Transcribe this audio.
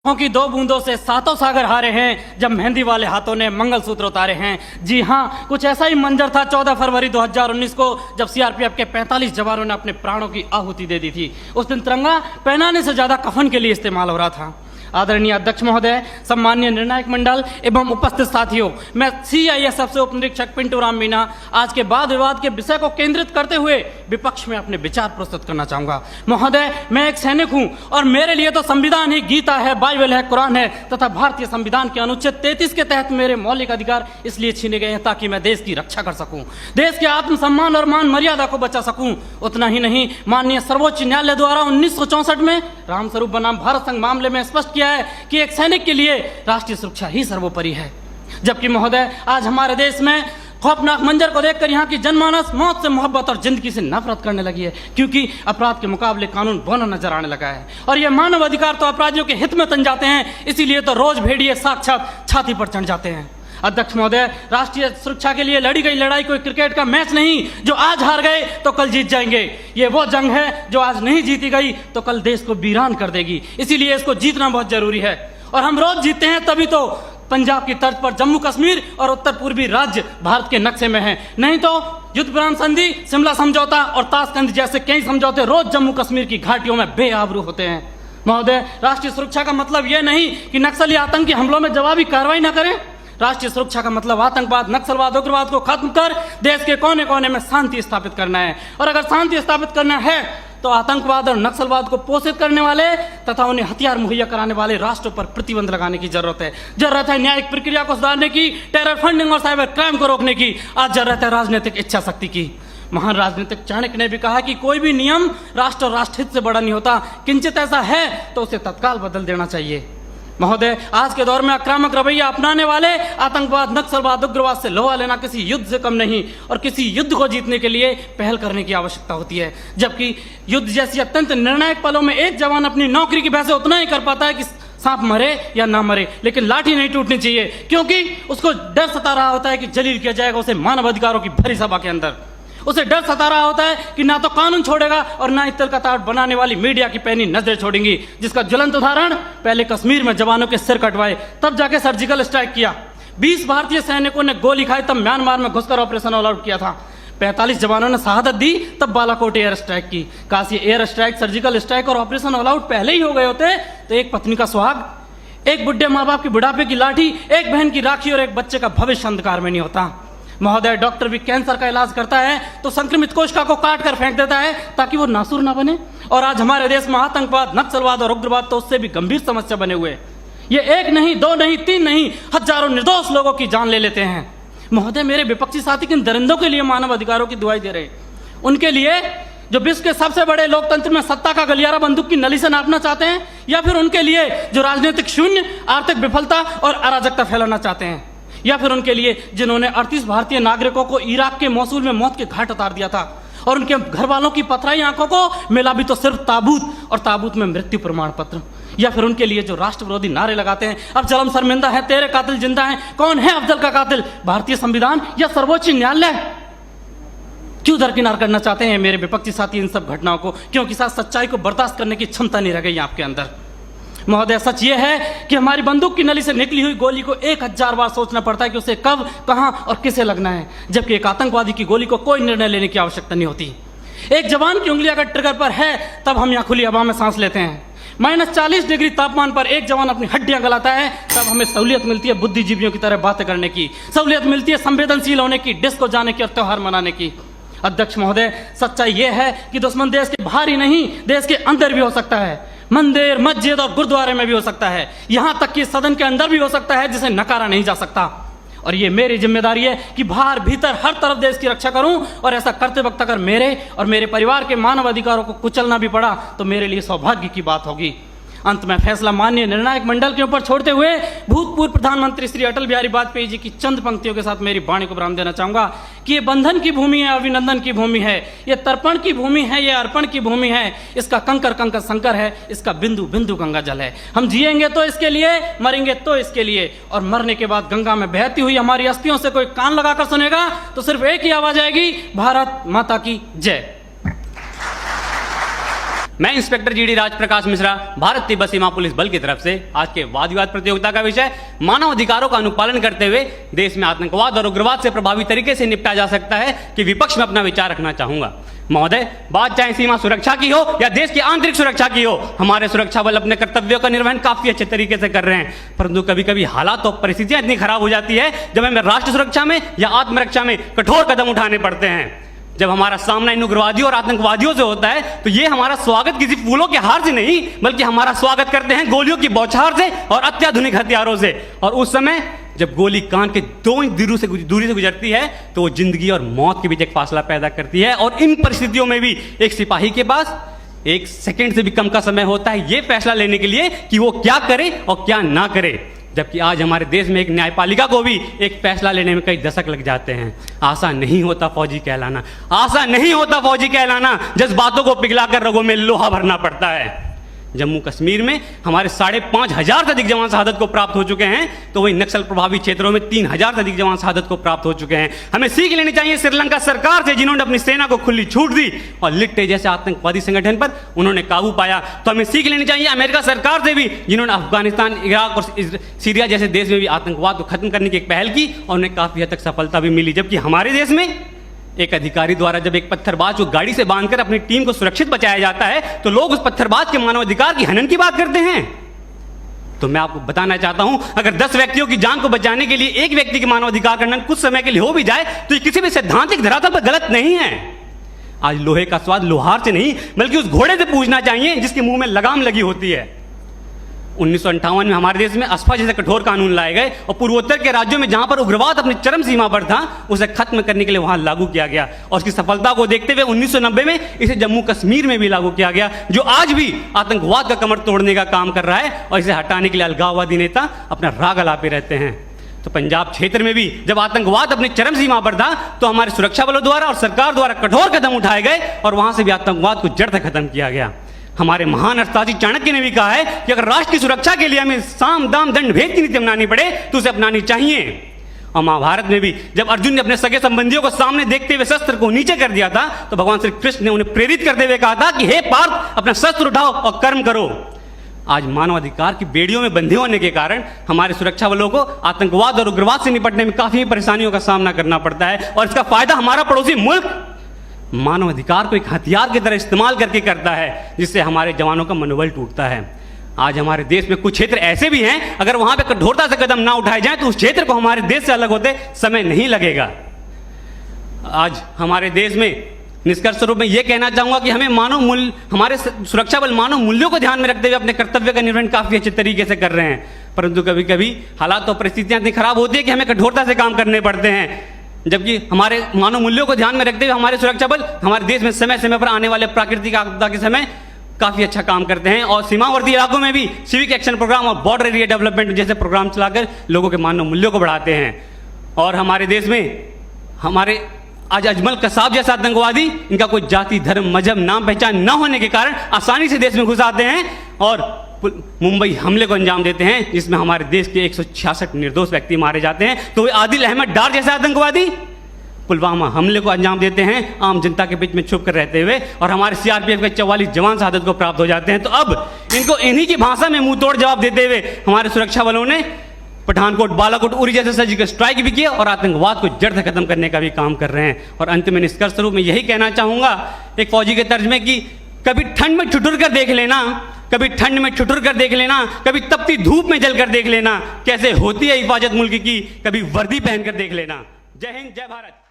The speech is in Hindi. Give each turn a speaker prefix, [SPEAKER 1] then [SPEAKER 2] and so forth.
[SPEAKER 1] की 2 बूंदों से 7 सागर हारे हैं जब मेहंदी वाले हाथों ने मंगलसूत्र उतारे हैं। जी हाँ, कुछ ऐसा ही मंजर था 14 फरवरी 2019 को जब सीआरपीएफ के 45 जवानों ने अपने प्राणों की आहुति दे दी थी। उस दिन तिरंगा पहनाने से ज्यादा कफन के लिए इस्तेमाल हो रहा था। आदरणीय अध्यक्ष महोदय, सम्मान्य निर्णायक मंडल एवं उपस्थित साथियों, मैं सीआईएसएफ से उप निरीक्षक पिंटू राम मीना आज के वाद विवाद के विषय को केंद्रित करते हुए विपक्ष में अपने विचार प्रस्तुत करना चाहूंगा। महोदय, मैं एक सैनिक हूं और मेरे लिए तो संविधान ही गीता है, बाइबल है, कुरान है तथा भारतीय संविधान के अनुच्छेद 33 के तहत मेरे मौलिक अधिकार इसलिए छीने गए हैं ताकि मैं देश की रक्षा कर सकूं, देश के आत्मसम्मान और मान मर्यादा को बचा सकूं। उतना ही नहीं, माननीय सर्वोच्च न्यायालय द्वारा 1964 में रामस्वरूप बनाम भारत संघ मामले में स्पष्ट किया है कि एक सैनिक के लिए राष्ट्रीय सुरक्षा ही सर्वोपरि है। जबकि महोदय, आज हमारे देश में खौफनाक मंजर को देखकर यहाँ की जनमानस मौत से मोहब्बत और जिंदगी से नफरत करने लगी है, क्योंकि अपराध के मुकाबले कानून बौना नजर आने लगा है और ये मानव अधिकार तो अपराधियों के हित में तन जाते हैं, इसीलिए तो रोज भेड़िए साक्षात छाती पर चढ़ जाते हैं। अध्यक्ष महोदय, राष्ट्रीय सुरक्षा के लिए लड़ी गई लड़ाई कोई क्रिकेट का मैच नहीं जो आज हार गए तो कल जीत जाएंगे। ये वो जंग है जो आज नहीं जीती गई तो कल देश को वीरान कर देगी, इसीलिए इसको जीतना बहुत जरूरी है। और हम रोज जीतते हैं तभी तो पंजाब की तर्ज पर जम्मू कश्मीर और उत्तर पूर्वी राज्य भारत के नक्शे में है, नहीं तो युद्ध विराम संधि, शिमला समझौता और ताशकंद जैसे कई समझौते रोज जम्मू कश्मीर की घाटियों में बेआबरू होते हैं। महोदय, राष्ट्रीय सुरक्षा का मतलब यह नहीं कि नक्सली आतंकी हमलों में जवाबी कार्रवाई न करें। राष्ट्रीय सुरक्षा का मतलब आतंकवाद, नक्सलवाद, उग्रवाद को खत्म कर देश के कोने कोने में शांति स्थापित करना है। और अगर शांति स्थापित करना है तो आतंकवाद और नक्सलवाद को पोषित करने वाले तथा उन्हें हथियार मुहैया कराने वाले राष्ट्रों पर प्रतिबंध लगाने की जरूरत है। जरूरत है न्यायिक प्रक्रिया को सुधारने की, टेरर फंडिंग और साइबर क्राइम को रोकने की। आज जरूरत है राजनीतिक इच्छा शक्ति की। महान राजनीतिक चाणक्य ने भी कहा कि कोई भी नियम राष्ट्र और राष्ट्रहित से बड़ा नहीं होता, किंचित ऐसा है तो उसे तत्काल बदल देना चाहिए। महोदय, आज के दौर में आक्रामक रवैया अपनाने वाले आतंकवाद, नक्सलवाद, उग्रवाद से लोहा लेना किसी युद्ध से कम नहीं और किसी युद्ध को जीतने के लिए पहल करने की आवश्यकता होती है। जबकि युद्ध जैसी अत्यंत निर्णायक पलों में एक जवान अपनी नौकरी की वजह से उतना ही कर पाता है कि सांप मरे या ना मरे, लेकिन लाठी नहीं टूटनी चाहिए, क्योंकि उसको डर सता रहा होता है कि जलील किया जाएगा उसे मानव अधिकारों की भरी सभा के अंदर। उसे डर सता रहा होता है कि ना तो कानून छोड़ेगा और ना ही तिल का ताड़ बनाने वाली मीडिया की पैनी नजरें छोड़ेंगी, जिसका ज्वलंत उदाहरण पहले कश्मीर में जवानों के सिर कटवाए तब जाके सर्जिकल स्ट्राइक किया। 20 भारतीय सैनिकों ने गोली खाई तब म्यांमार में घुसकर ऑपरेशन ऑल आउट किया था। 45 जवानों ने शहादत दी तब बालाकोट एयर स्ट्राइक की। काश ये एयर स्ट्राइक, सर्जिकल स्ट्राइक और ऑपरेशन ऑल आउट पहले ही हो गए होते तो एक पत्नी का सुहाग, एक बुढ़े माँ बाप की बुढ़ापे की लाठी, एक बहन की राखी और एक बच्चे का भविष्य अंधकार में नहीं होता। महोदय, डॉक्टर भी कैंसर का इलाज करता है तो संक्रमित कोशिका को काट कर फेंक देता है ताकि वो नासूर ना बने, और आज हमारे देश में आतंकवाद, नक्सलवाद और उग्रवाद तो उससे भी गंभीर समस्या बने हुए। ये 1 नहीं, 2 नहीं, 3 नहीं, हजारों निर्दोष लोगों की जान ले लेते हैं। महोदय, मेरे विपक्षी साथी किन दरिंदों के लिए मानव अधिकारों की दुआई दे रहे हैं? उनके लिए जो विश्व के सबसे बड़े लोकतंत्र में सत्ता का गलियारा बंदूक की नली से नापना चाहते हैं, या फिर उनके लिए जो राजनीतिक शून्य, आर्थिक विफलता और अराजकता फैलाना चाहते हैं, या फिर उनके लिए जिन्होंने 38 भारतीय नागरिकों को इराक के मौसूल में मौत के घाट उतार दिया था और उनके घर वालों की पथराई आंखों को मिला भी तो सिर्फ ताबूत और ताबूत में मृत्यु प्रमाण पत्र, या फिर उनके लिए जो राष्ट्र विरोधी नारे लगाते हैं, अब जलम शर्मिंदा है, तेरे कातिल जिंदा है, कौन है अफजल का कातिल, भारतीय संविधान या सर्वोच्च न्यायालय? क्यों दरकिनार करना चाहते हैं मेरे विपक्षी साथी इन सब घटनाओं को? क्योंकि साथ सच्चाई को बर्दाश्त करने की क्षमता नहीं रह गई आपके अंदर। महोदय, सच ये है कि हमारी बंदूक की नली से निकली हुई गोली को 1000 बार सोचना पड़ता है कि उसे कब, कहां और किसे लगना है, जबकि एक आतंकवादी की गोली को कोई निर्णय लेने की आवश्यकता नहीं होती। एक जवान की उंगली अगर ट्रिगर पर है तब हम यहाँ खुली हवा में सांस लेते हैं। -40 डिग्री तापमान पर एक जवान अपनी हड्डियां गलाता है तब हमें सहूलियत मिलती है बुद्धिजीवियों की तरह बातें करने की, सहूलियत मिलती है संवेदनशील होने की, डिस्को जाने की और त्योहार मनाने की। अध्यक्ष महोदय, सच्चाई यह है कि दुश्मन देश के बाहर ही नहीं, देश के अंदर भी हो सकता है। मंदिर, मस्जिद और गुरुद्वारे में भी हो सकता है, यहां तक कि सदन के अंदर भी हो सकता है, जिसे नकारा नहीं जा सकता। और ये मेरी जिम्मेदारी है कि बाहर भीतर हर तरफ देश की रक्षा करूं, और ऐसा करते वक्त अगर मेरे और मेरे परिवार के मानव अधिकारों को कुचलना भी पड़ा तो मेरे लिए सौभाग्य की बात होगी। अंत में फैसला माननीय निर्णायक मंडल के ऊपर छोड़ते हुए भूतपूर्व प्रधानमंत्री श्री अटल बिहारी वाजपेयी जी की चंद पंक्तियों के साथ मेरी वाणी को विराम देना चाहूंगा कि ये बंधन की भूमि है, अभिनंदन की भूमि है, ये तर्पण की भूमि है, ये अर्पण की भूमि है, इसका कंकर कंकर शंकर है, इसका बिंदु बिंदु गंगा जल है। हम जिएंगे तो इसके लिए, मरेंगे तो इसके लिए, और मरने के बाद गंगा में बहती हुई हमारी अस्थियों से कोई कान लगाकर सुनेगा तो सिर्फ एक ही आवाज आएगी, भारत माता की जय। मैं इंस्पेक्टर जीडी राजप्रकाश मिश्रा, भारत तिब्बत सीमा पुलिस बल की तरफ से आज के वाद विवाद प्रतियोगिता का विषय मानव अधिकारों का अनुपालन करते हुए देश में आतंकवाद और उग्रवाद से प्रभावी तरीके से निपटा जा सकता है कि विपक्ष में अपना विचार रखना चाहूंगा। महोदय, बात चाहे सीमा सुरक्षा की हो या देश की आंतरिक सुरक्षा की हो, हमारे सुरक्षा बल अपने कर्तव्यों का निर्वहन काफी अच्छे तरीके से कर रहे हैं, परंतु कभी कभी हालात और परिस्थितियां इतनी खराब हो जाती है जब हमें राष्ट्र सुरक्षा में या आत्मरक्षा में कठोर कदम उठाने पड़ते हैं। जब हमारा सामना इन उग्रवादियों और आतंकवादियों से होता है तो ये हमारा स्वागत किसी फूलों के हार से नहीं, बल्कि हमारा स्वागत करते हैं गोलियों की बौछार से और अत्याधुनिक हथियारों से। और उस समय जब गोली कान के 2 इंच दूरी से गुजरती है तो वो जिंदगी और मौत के बीच एक फासला पैदा करती है। और इन परिस्थितियों में भी एक सिपाही के पास 1 सेकंड से भी कम का समय होता है ये फैसला लेने के लिए कि वो क्या करे और क्या ना करे। जबकि आज हमारे देश में एक न्यायपालिका को भी एक फैसला लेने में कई दशक लग जाते हैं। आसान नहीं होता फौजी कहलाना, आसान नहीं होता फौजी कहलाना। जज्बातों को पिघलाकर रगों में लोहा भरना पड़ता है। जम्मू कश्मीर में हमारे 5,500 से अधिक जवान शहादत को प्राप्त हो चुके हैं, तो वही नक्सल प्रभावित क्षेत्रों में 3,000 से अधिक जवान शहादत को प्राप्त हो चुके हैं। हमें सीख लेनी चाहिए श्रीलंका सरकार से, जिन्होंने अपनी सेना को खुली छूट दी और लिट्टे जैसे आतंकवादी संगठन पर उन्होंने काबू पाया। तो हमें सीख लेनी चाहिए अमेरिका सरकार से भी, जिन्होंने अफगानिस्तान, इराक और सीरिया जैसे देश में भी आतंकवाद को खत्म करने की एक पहल की और उन्हें काफी हद तक सफलता भी मिली। जबकि हमारे देश में एक अधिकारी द्वारा जब एक पत्थरबाज को गाड़ी से बांधकर अपनी टीम को सुरक्षित बचाया जाता है तो लोग उस पत्थरबाज के मानवाधिकार की हनन की बात करते हैं। तो मैं आपको बताना चाहता हूं, अगर 10 व्यक्तियों की जान को बचाने के लिए एक व्यक्ति के मानवाधिकार का हनन कुछ समय के लिए हो भी जाए तो ये किसी भी सैद्धांतिक धरातल पर गलत नहीं है। आज लोहे का स्वाद लोहार से नहीं बल्कि उस घोड़े से पूछना चाहिए जिसके मुंह में लगाम लगी होती है। 1958 में हमारे देश में अस्फा जैसे कठोर कानून लाए गए और पूर्वोत्तर के राज्यों में जहां पर उग्रवाद अपनी चरम सीमा पर था उसे खत्म करने के लिए वहां लागू किया गया। और उसकी सफलता को देखते हुए 1990 में इसे जम्मू कश्मीर में भी लागू किया गया, जो आज भी आतंकवाद का कमर तोड़ने का काम कर रहा है और इसे हटाने के लिए अलगाववादी नेता अपना राग अलापे रहते हैं। तो पंजाब क्षेत्र में भी जब आतंकवाद अपनी चरम सीमा पर था तो हमारे सुरक्षा बलों द्वारा और सरकार द्वारा कठोर कदम उठाए गए और वहां से भी आतंकवाद को जड़ से खत्म किया गया। हमारे महान अर्थशास्त्री चाणक्य ने भी कहा है कि अगर राष्ट्र की सुरक्षा के लिए हमें साम दाम दंड भेद की नीति अपनानी पड़े तो उसे अपनानी चाहिए। और महाभारत में भी जब अर्जुन ने अपने सगे संबंधियों को सामने देखते हुए शस्त्र को नीचे कर दिया था तो भगवान श्री कृष्ण ने उन्हें प्रेरित करते हुए कहा था कि हे पार्थ, अपना शस्त्र उठाओ और कर्म करो। आज मानवाधिकार की बेड़ियों में बंधे होने के कारण हमारे सुरक्षा बलों को आतंकवाद और उग्रवाद से निपटने में काफी परेशानियों का सामना करना पड़ता है और इसका फायदा हमारा पड़ोसी मुल्क मानव अधिकार को एक हथियार की तरह इस्तेमाल करके करता है, जिससे हमारे जवानों का मनोबल टूटता है। आज हमारे देश में कुछ क्षेत्र ऐसे भी हैं, अगर वहां पे कठोरता से कदम ना उठाए जाएं तो उस क्षेत्र को हमारे देश से अलग होते समय नहीं लगेगा। आज हमारे देश में निष्कर्ष स्वरूप में यह कहना चाहूंगा कि हमें हमारे सुरक्षा बल मानव मूल्यों को ध्यान में रखते हुए अपने कर्तव्य का निर्वहन काफी अच्छे तरीके से कर रहे हैं, परंतु कभी कभी हालात और परिस्थितियां इतनी खराब होती है कि हमें कठोरता से काम करने पड़ते हैं। जबकि हमारे मानव मूल्यों को ध्यान में रखते हुए हमारे सुरक्षा बल हमारे देश में समय समय पर आने वाले प्राकृतिक आपदा के समय काफी अच्छा काम करते हैं और सीमावर्ती इलाकों में भी सिविक एक्शन प्रोग्राम और बॉर्डर एरिया डेवलपमेंट जैसे प्रोग्राम चलाकर लोगों के मानव मूल्यों को बढ़ाते हैं। और हमारे देश में हमारे आज अजमल कसाब जैसा आतंकवादी, इनका कोई जाति धर्म मजहब नाम पहचान न होने के कारण आसानी से देश में घुस आते हैं और मुंबई हमले को अंजाम देते हैं जिसमें हमारे देश के 166 निर्दोष व्यक्ति मारे जाते हैं। तो वे आदिल अहमद डार जैसे आतंकवादी पुलवामा हमले को अंजाम देते हैं आम जनता के बीच में छुप कर रहते हुए और हमारे सीआरपीएफ के 44 जवान शहादत को प्राप्त हो जाते हैं। तो अब इनको इन्हीं की भाषा में मुंह तोड़ जवाब देते हुए हमारे सुरक्षा बलों ने पठानकोट, बालाकोट, उरी जैसे सर्जिकल स्ट्राइक भी किया और आतंकवाद को जड़ से खत्म करने का भी काम कर रहे हैं। और अंत में निष्कर्ष स्वरूप में यही कहना चाहूंगा एक फौजी के तर्ज में कि कभी ठंड में ठिठुर कर देख लेना, कभी ठंड में ठिठुर कर देख लेना, कभी तपती धूप में जल कर देख लेना कैसे होती है हिफाजत मुल्क की, कभी वर्दी पहनकर देख लेना। जय हिंद, जय भारत।